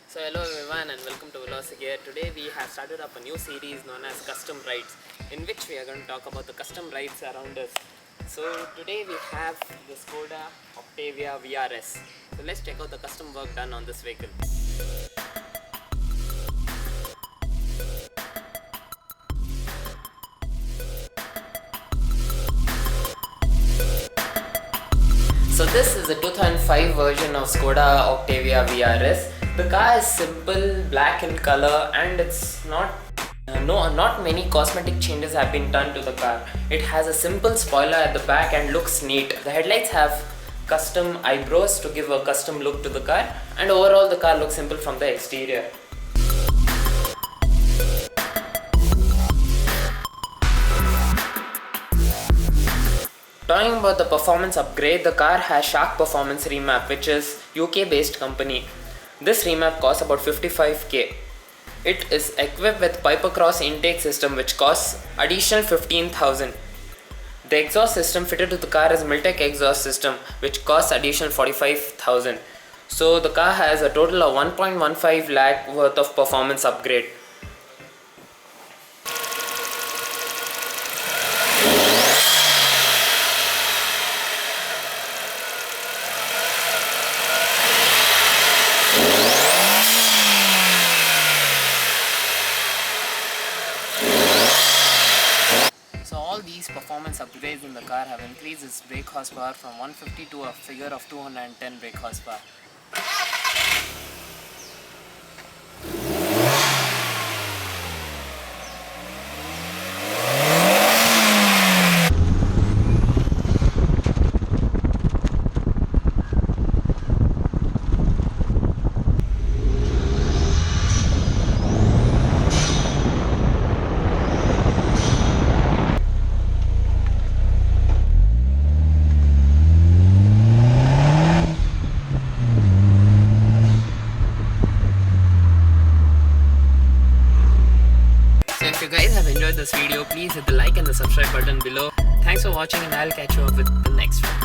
So hello everyone and welcome to Velocity here. Today we have started up a new series known as Custom Rides, in which we are going to talk about the custom rides around us. So today we have the Skoda Octavia VRS. So let's check out the custom work done on this vehicle. So this is a 2005 version of Skoda Octavia VRS. The car is simple, black in color, and it's not many cosmetic changes have been done to the car. It has a simple spoiler at the back and looks neat. The headlights have custom eyebrows to give a custom look to the car, and overall the car looks simple from the exterior. Talking about the performance upgrade, the car has Shark Performance Remap, which is UK based company. This remap costs about 55k. It is equipped with Pipercross intake system, which costs additional 15,000. The exhaust system fitted to the car is Milltek exhaust system, which costs additional 45,000. So the car has a total of 1.15 lakh worth of performance upgrade. So all these performance upgrades in the car have increased its brake horsepower from 150 to a figure of 210 brake horsepower. So if you guys have enjoyed this video, please hit the like and the subscribe button below. Thanks for watching, and I'll catch you up with the next one.